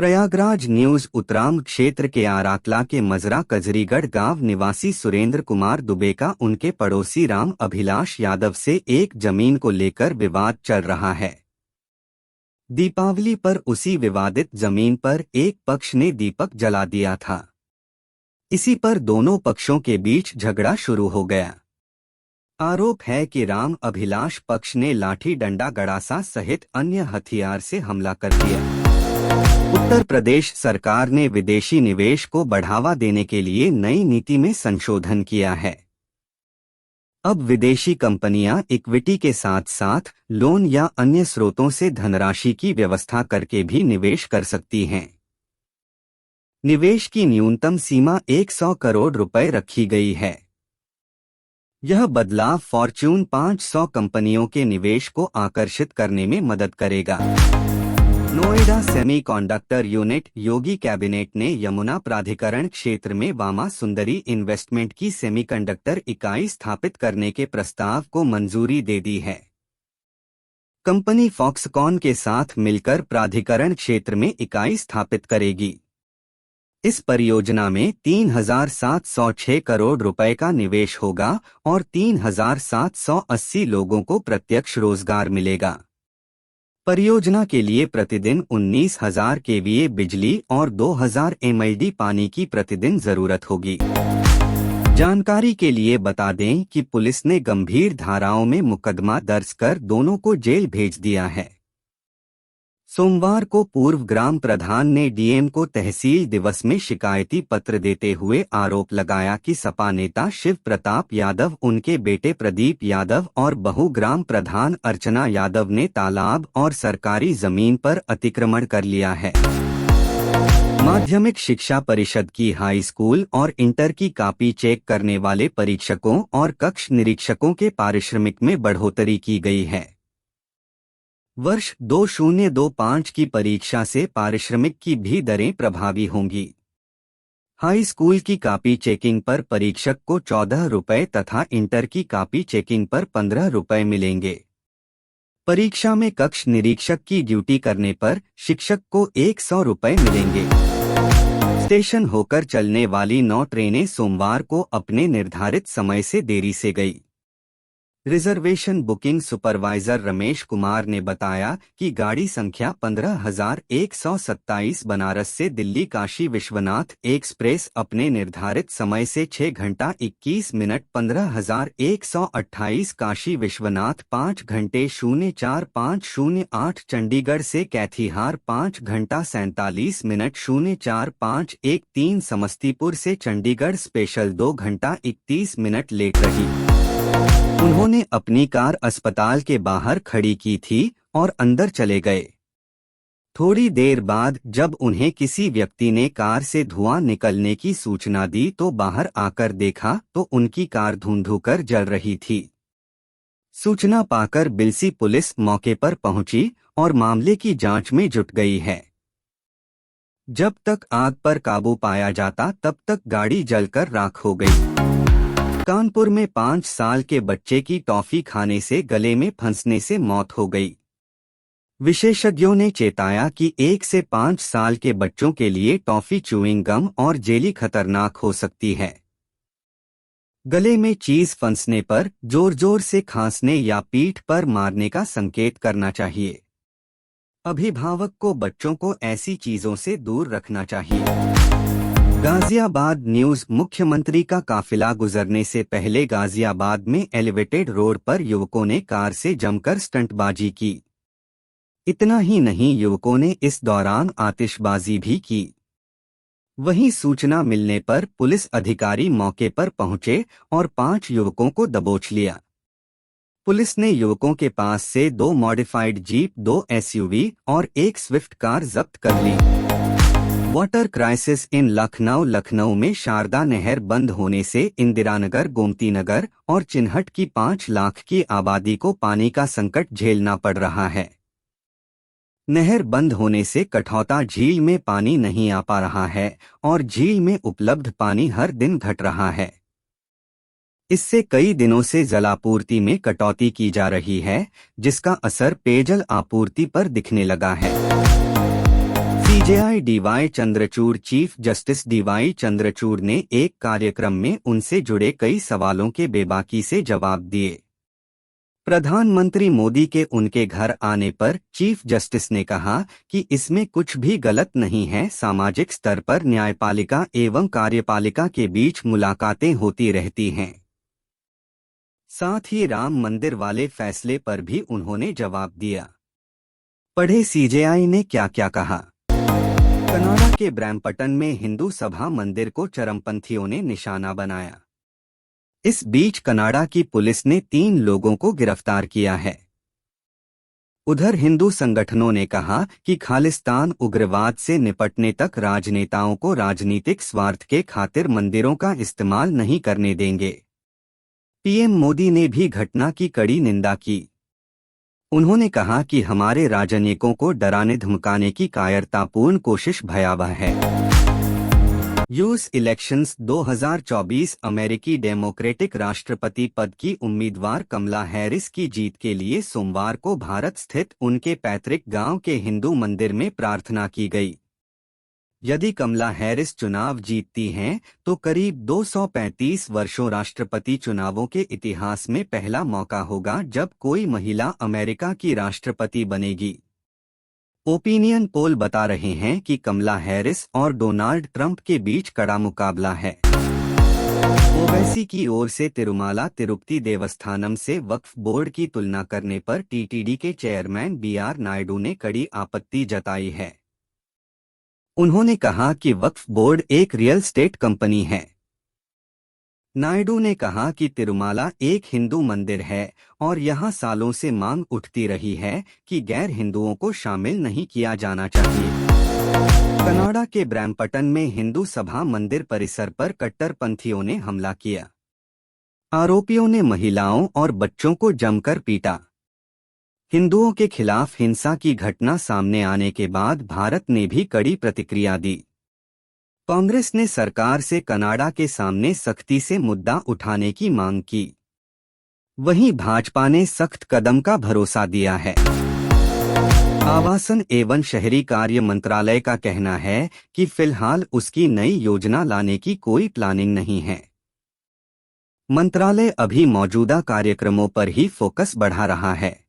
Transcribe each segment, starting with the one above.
Prayagraj news उत्तराम क्षेत्र के आराकला के मजरा कजरीगढ़ गांव निवासी सुरेंद्र कुमार दुबे का उनके पड़ोसी राम अभिलाष यादव से एक जमीन को लेकर विवाद चल रहा है। दीपावली पर उसी विवादित जमीन पर एक पक्ष ने दीपक जला दिया था। इसी पर दोनों पक्षों के बीच झगड़ा शुरू हो गया। आरोप है कि राम अभिलाष पक्ष ने लाठी डंडा गड़ासा सहित अन्य हथियार से हमला कर दिया। उत्तर प्रदेश सरकार ने विदेशी निवेश को बढ़ावा देने के लिए नई नीति में संशोधन किया है। अब विदेशी कंपनियां इक्विटी के साथ साथ लोन या अन्य स्रोतों से धनराशि की व्यवस्था करके भी निवेश कर सकती हैं। निवेश की न्यूनतम सीमा 100 करोड़ रुपए रखी गई है। यह बदलाव फॉर्च्यून 500 कंपनियों के निवेश को आकर्षित करने में मदद करेगा। नोएडा सेमीकंडक्टर यूनिट योगी कैबिनेट ने यमुना प्राधिकरण क्षेत्र में वामा सुंदरी इन्वेस्टमेंट की सेमीकंडक्टर इकाई स्थापित करने के प्रस्ताव को मंजूरी दे दी है। कंपनी फॉक्सकॉन के साथ मिलकर प्राधिकरण क्षेत्र में इकाई स्थापित करेगी। इस परियोजना में 3,706 करोड़ रुपए का निवेश होगा और 3,780 लोगों को प्रत्यक्ष रोजगार मिलेगा। परियोजना के लिए प्रतिदिन 19,000 केवीए बिजली और 2,000 एमएलडी पानी की प्रतिदिन जरूरत होगी। जानकारी के लिए बता दें कि पुलिस ने गंभीर धाराओं में मुकदमा दर्ज कर दोनों को जेल भेज दिया है। सोमवार को पूर्व ग्राम प्रधान ने डीएम को तहसील दिवस में शिकायती पत्र देते हुए आरोप लगाया कि सपा नेता शिव प्रताप यादव, उनके बेटे प्रदीप यादव और बहू ग्राम प्रधान अर्चना यादव ने तालाब और सरकारी जमीन पर अतिक्रमण कर लिया है। माध्यमिक शिक्षा परिषद की हाई स्कूल और इंटर की कॉपी चेक करने वाले परीक्षकों और कक्ष निरीक्षकों के पारिश्रमिक में बढ़ोतरी की गई है। वर्ष 2025 की परीक्षा से पारिश्रमिक की भी दरें प्रभावी होंगी। हाई स्कूल की कॉपी चेकिंग पर परीक्षक को 14 रुपए तथा इंटर की कॉपी चेकिंग पर 15 रुपए मिलेंगे। परीक्षा में कक्ष निरीक्षक की ड्यूटी करने पर शिक्षक को 100 रुपए मिलेंगे। स्टेशन होकर चलने वाली 9 ट्रेनें सोमवार को अपने निर्धारित समय से देरी से गई। Reservation booking supervisor Ramesh Kumar ने बताया कि गाड़ी संख्या 15,127 बनारस से दिल्ली काशी विश्वनाथ एक्सप्रेस अपने निर्धारित समय से 6 घंटा 21 मिनट 15,128 काशी विश्वनाथ 5 घंटे 04,508 चंडीगढ़ से कैथीहार 5 घंटा 47 मिनट 04,513 समस्तीपुर से चंडीगढ़ स्पेशल 2 घंटा 31 मिनट लेट रही। उन्होंने अपनी कार अस्पताल के बाहर खड़ी की थी और अंदर चले गए। थोड़ी देर बाद जब उन्हें किसी व्यक्ति ने कार से धुआं निकलने की सूचना दी तो बाहर आकर देखा तो उनकी कार धुंधुकर जल रही थी। सूचना पाकर बिलसी पुलिस मौके पर पहुंची और मामले की जांच में जुट गई है। जब तक आग पर काबू पाया जाता तब तक गाड़ी जलकर राख हो गई। कानपुर में 5 साल के बच्चे की टॉफी खाने से गले में फंसने से मौत हो गई। विशेषज्ञों ने चेताया कि 1 से 5 साल के बच्चों के लिए टॉफी च्यूइंग गम और जेली खतरनाक हो सकती है। गले में चीज फंसने पर जोर जोर से खांसने या पीठ पर मारने का संकेत करना चाहिए। अभिभावक को बच्चों को ऐसी चीजों से दूर रखना चाहिए। गाजियाबाद न्यूज। मुख्यमंत्री का काफिला गुजरने से पहले गाजियाबाद में एलिवेटेड रोड पर युवकों ने कार से जमकर स्टंटबाजी की। इतना ही नहीं, युवकों ने इस दौरान आतिशबाजी भी की। वहीं सूचना मिलने पर पुलिस अधिकारी मौके पर पहुंचे और 5 युवकों को दबोच लिया। पुलिस ने युवकों के पास से 2 मॉडिफाइड जीप, 2 एसयूवी और 1 स्विफ्ट कार जब्त कर ली। वाटर क्राइसिस इन लखनऊ में शारदा नहर बंद होने से इंदिरानगर, गोमतीनगर और चिन्हट की 5 लाख की आबादी को पानी का संकट झेलना पड़ रहा है। नहर बंद होने से कठौता झील में पानी नहीं आ पा रहा है और झील में उपलब्ध पानी हर दिन घट रहा है। इससे कई दिनों से जलापूर्ति में कटौती की जा रही है, जिसका असर पेयजल आपूर्ति पर दिखने लगा है। CJI DY Chandrachud chief justice DY Chandrachud ने एक कार्यक्रम में उनसे जुड़े कई सवालों के बेबाकी से जवाब दिए। प्रधानमंत्री मोदी के उनके घर आने पर चीफ जस्टिस ने कहा कि इसमें कुछ भी गलत नहीं है। सामाजिक स्तर पर न्यायपालिका एवं कार्यपालिका के बीच मुलाकातें होती रहती हैं। साथ ही राम मंदिर वाले फैसले पर भी उन्होंने जवाब दिया। पढ़े सीजेआई ने क्या क्या कहा। कनाडा के ब्रैम्पटन में हिंदू सभा मंदिर को चरमपंथियों ने निशाना बनाया। इस बीच कनाडा की पुलिस ने 3 लोगों को गिरफ्तार किया है। उधर हिंदू संगठनों ने कहा कि खालिस्तान उग्रवाद से निपटने तक राजनेताओं को राजनीतिक स्वार्थ के खातिर मंदिरों का इस्तेमाल नहीं करने देंगे। पीएम मोदी ने भी घटना की कड़ी निंदा की। उन्होंने कहा कि हमारे राजनयिकों को डराने धमकाने की कायरतापूर्ण कोशिश भयावह है। यूएस इलेक्शंस 2024 अमेरिकी डेमोक्रेटिक राष्ट्रपति पद की उम्मीदवार कमला हैरिस की जीत के लिए सोमवार को भारत स्थित उनके पैतृक गांव के हिंदू मंदिर में प्रार्थना की गई। यदि कमला हैरिस चुनाव जीतती हैं, तो करीब 235 वर्षों राष्ट्रपति चुनावों के इतिहास में पहला मौका होगा जब कोई महिला अमेरिका की राष्ट्रपति बनेगी। ओपिनियन पोल बता रहे हैं कि कमला हैरिस और डोनाल्ड ट्रंप के बीच कड़ा मुकाबला है। ओवैसी की ओर से तिरुमाला तिरुपति देवस्थानम से वक्फ बोर्ड की तुलना करने पर टीटीडी के चेयरमैन बीआर नायडू ने कड़ी आपत्ति जताई है। उन्होंने कहा कि वक्फ बोर्ड एक रियल एस्टेट कंपनी है। नायडू ने कहा कि तिरुमाला एक हिंदू मंदिर है और यहां सालों से मांग उठती रही है कि गैर हिंदुओं को शामिल नहीं किया जाना चाहिए। कनाडा के ब्रैम्पटन में हिंदू सभा मंदिर परिसर पर कट्टरपंथियों ने हमला किया। आरोपियों ने महिलाओं और बच्चों को जमकर पीटा। हिंदुओं के खिलाफ हिंसा की घटना सामने आने के बाद भारत ने भी कड़ी प्रतिक्रिया दी। कांग्रेस ने सरकार से कनाडा के सामने सख्ती से मुद्दा उठाने की मांग की। वहीं भाजपा ने सख्त कदम का भरोसा दिया है। आवासन एवं शहरी कार्य मंत्रालय का कहना है कि फिलहाल उसकी नई योजना लाने की कोई प्लानिंग नहीं है। मंत्रालय अभी मौजूदा कार्यक्रमों पर ही फोकस बढ़ा रहा है।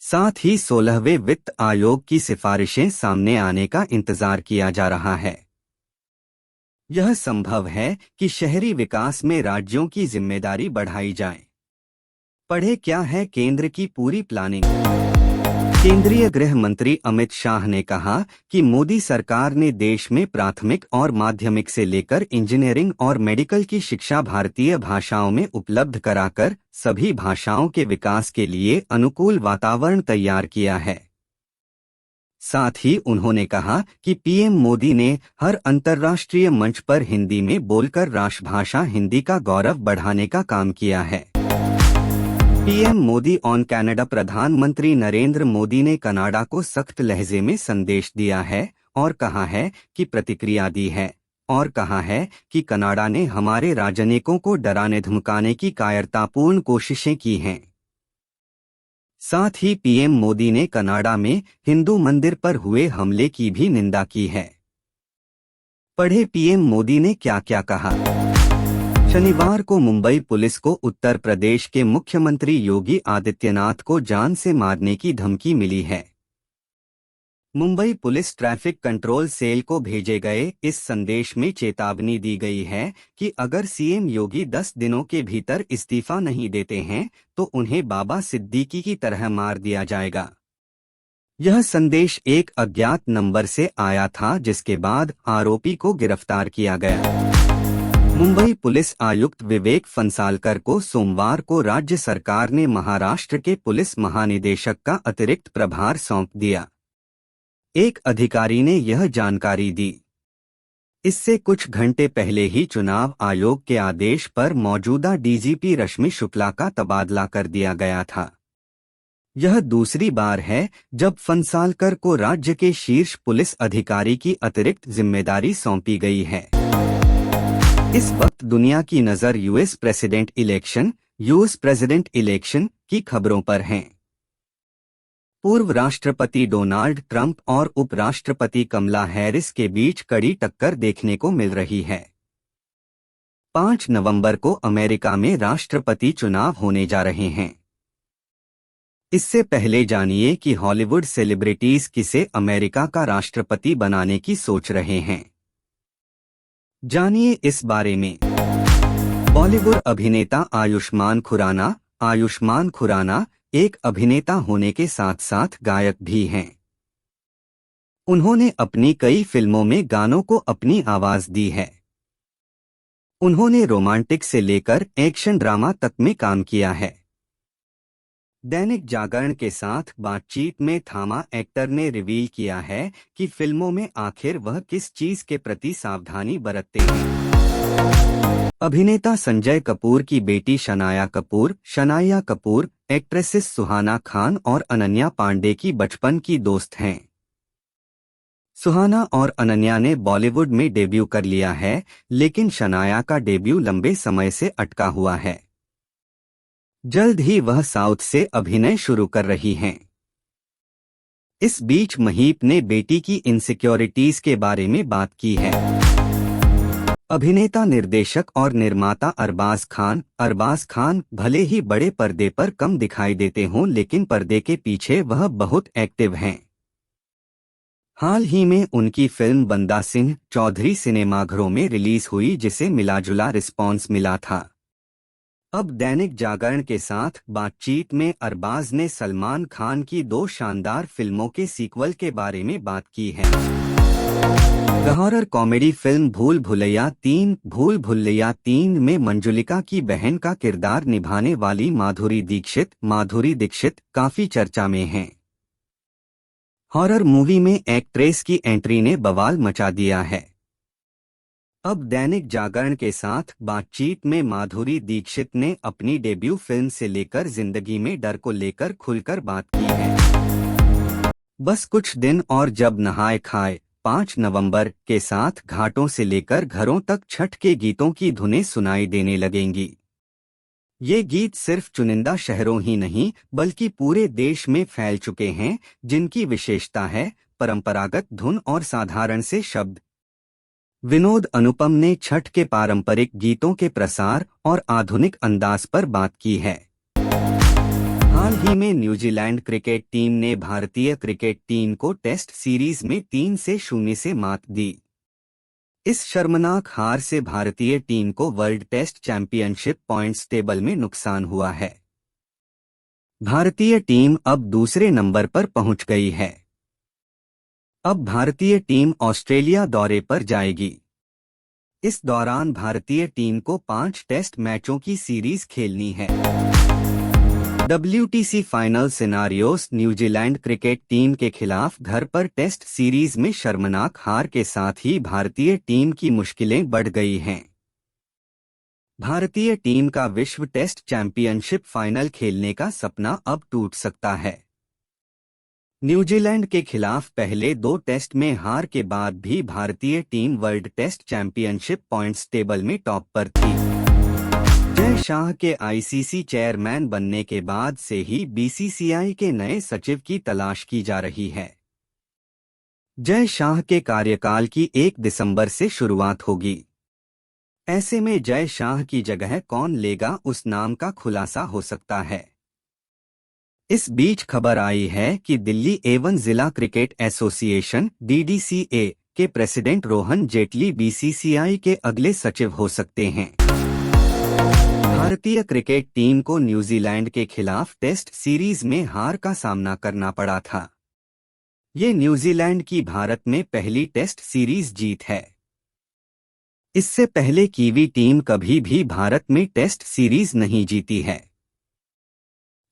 साथ ही 16वें वित्त आयोग की सिफारिशें सामने आने का इंतजार किया जा रहा है। यह संभव है कि शहरी विकास में राज्यों की जिम्मेदारी बढ़ाई जाए। पढ़े क्या है केंद्र की पूरी प्लानिंग। केंद्रीय गृह मंत्री अमित शाह ने कहा कि मोदी सरकार ने देश में प्राथमिक और माध्यमिक से लेकर इंजीनियरिंग और मेडिकल की शिक्षा भारतीय भाषाओं में उपलब्ध कराकर सभी भाषाओं के विकास के लिए अनुकूल वातावरण तैयार किया है। साथ ही उन्होंने कहा कि पीएम मोदी ने हर अंतर्राष्ट्रीय मंच पर हिंदी में बोलकर राष्ट्रभाषा हिंदी का गौरव बढ़ाने का काम किया है। PM Modi on Canada. प्रधानमंत्री नरेंद्र मोदी ने कनाडा को सख्त लहजे में संदेश दिया है और कहा है कि प्रतिक्रिया दी है और कहा है कि कनाडा ने हमारे राजनयिकों को डराने धमकाने की कायरतापूर्ण कोशिशें की हैं। साथ ही पीएम मोदी ने कनाडा में हिंदू मंदिर पर हुए हमले की भी निंदा की है। पढ़े पीएम मोदी ने क्या क्या कहा। शनिवार को मुंबई पुलिस को उत्तर प्रदेश के मुख्यमंत्री योगी आदित्यनाथ को जान से मारने की धमकी मिली है। Mumbai police traffic control cell को भेजे गए इस संदेश में चेतावनी दी गई है कि अगर सीएम योगी 10 दिनों के भीतर इस्तीफा नहीं देते हैं तो उन्हें बाबा सिद्दीकी की तरह मार दिया जाएगा। यह संदेश एक अज्ञात नंबर से आया था, जिसके बाद आरोपी को गिरफ्तार किया गया। मुंबई पुलिस आयुक्त विवेक फंसालकर को सोमवार को राज्य सरकार ने महाराष्ट्र के पुलिस महानिदेशक का अतिरिक्त प्रभार सौंप दिया। एक अधिकारी ने यह जानकारी दी। इससे कुछ घंटे पहले ही चुनाव आयोग के आदेश पर मौजूदा डीजीपी रश्मि शुक्ला का तबादला कर दिया गया था। यह दूसरी बार है जब फंसालकर को राज्य के शीर्ष पुलिस अधिकारी की अतिरिक्त जिम्मेदारी सौंपी गई है। इस वक्त दुनिया की नजर यूएस प्रेसिडेंट इलेक्शन की खबरों पर है। पूर्व राष्ट्रपति डोनाल्ड ट्रंप और उपराष्ट्रपति कमला हैरिस के बीच कड़ी टक्कर देखने को मिल रही है। 5 नवंबर को अमेरिका में राष्ट्रपति चुनाव होने जा रहे हैं। इससे पहले जानिए कि हॉलीवुड सेलिब्रिटीज किसे अमेरिका का राष्ट्रपति बनाने की सोच रहे हैं। जानिए इस बारे में। बॉलीवुड अभिनेता आयुष्मान खुराना एक अभिनेता होने के साथ साथ गायक भी हैं। उन्होंने अपनी कई फिल्मों में गानों को अपनी आवाज दी है। उन्होंने रोमांटिक से लेकर एक्शन ड्रामा तक में काम किया है। दैनिक जागरण के साथ बातचीत में थामा एक्टर ने रिवील किया है कि फिल्मों में आखिर वह किस चीज के प्रति सावधानी बरतते हैं। अभिनेता संजय कपूर की बेटी शनाया कपूर एक्ट्रेसेस सुहाना खान और अनन्या पांडे की बचपन की दोस्त हैं। सुहाना और अनन्या ने बॉलीवुड में डेब्यू कर लिया है, लेकिन शनाया का डेब्यू लंबे समय से अटका हुआ है। जल्द ही वह साउथ से अभिनय शुरू कर रही हैं। इस बीच महीप ने बेटी की इनसिक्योरिटीज के बारे में बात की है। अभिनेता, निर्देशक और निर्माता अरबाज खान भले ही बड़े पर्दे पर कम दिखाई देते हों, लेकिन पर्दे के पीछे वह बहुत एक्टिव हैं। हाल ही में उनकी फिल्म बंदा सिंह चौधरी सिनेमाघरों में रिलीज हुई, जिसे मिलाजुला रिस्पॉन्स मिला था। अब दैनिक जागरण के साथ बातचीत में अरबाज ने सलमान खान की 2 शानदार फिल्मों के सीक्वल के बारे में बात की है। हॉरर कॉमेडी फिल्म भूल भुलैया 3 में मंजुलिका की बहन का किरदार निभाने वाली माधुरी दीक्षित काफी चर्चा में हैं। हॉरर मूवी में एक्ट्रेस की एंट्री ने बवाल मचा दिया है। अब दैनिक जागरण के साथ बातचीत में माधुरी दीक्षित ने अपनी डेब्यू फिल्म से लेकर जिंदगी में डर को लेकर खुलकर बात की है। बस कुछ दिन और जब नहाए खाए 5 नवंबर के साथ घाटों से लेकर घरों तक छठ के गीतों की धुनें सुनाई देने लगेंगी। ये गीत सिर्फ चुनिंदा शहरों ही नहीं बल्कि पूरे देश में फैल चुके हैं, जिनकी विशेषता है परंपरागत धुन और साधारण से शब्द। विनोद अनुपम ने छठ के पारंपरिक गीतों के प्रसार और आधुनिक अंदाज पर बात की है। हाल ही में न्यूजीलैंड क्रिकेट टीम ने भारतीय क्रिकेट टीम को टेस्ट सीरीज में 3-0 से मात दी। इस शर्मनाक हार से भारतीय टीम को world test championship points table में नुकसान हुआ है। भारतीय टीम अब दूसरे नंबर पर पहुंच गई है। अब भारतीय टीम ऑस्ट्रेलिया दौरे पर जाएगी। इस दौरान भारतीय टीम को 5 टेस्ट मैचों की सीरीज खेलनी है। WTC final scenarios New Zealand cricket team के खिलाफ घर पर टेस्ट सीरीज में शर्मनाक हार के साथ ही भारतीय टीम की मुश्किलें बढ़ गई हैं। भारतीय टीम का विश्व टेस्ट चैंपियनशिप फाइनल खेलने का सपना अब टूट सकता है। न्यूजीलैंड के खिलाफ पहले 2 टेस्ट में हार के बाद भी भारतीय team world test championship points table में टॉप पर थी। जय शाह के ICC चेयरमैन बनने के बाद से ही BCCI के नए सचिव की तलाश की जा रही है। जय शाह के कार्यकाल की 1 दिसंबर से शुरुआत होगी। ऐसे में जय शाह की जगह कौन लेगा, उस नाम का खुलासा हो सकता है। इस बीच खबर आई है कि दिल्ली एवं जिला क्रिकेट एसोसिएशन DDCA के प्रेसिडेंट रोहन जेटली BCCI के अगले सचिव हो सकते हैं। भारतीय क्रिकेट टीम को न्यूजीलैंड के खिलाफ टेस्ट सीरीज में हार का सामना करना पड़ा था। ये न्यूजीलैंड की भारत में पहली टेस्ट सीरीज जीत है। इससे पहले कीवी टीम कभी भी भारत में टेस्ट सीरीज नहीं जीती है।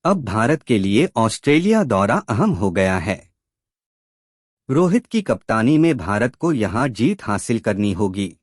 अब भारत के लिए ऑस्ट्रेलिया दौरा अहम हो गया है। रोहित की कप्तानी में भारत को यहां जीत हासिल करनी होगी।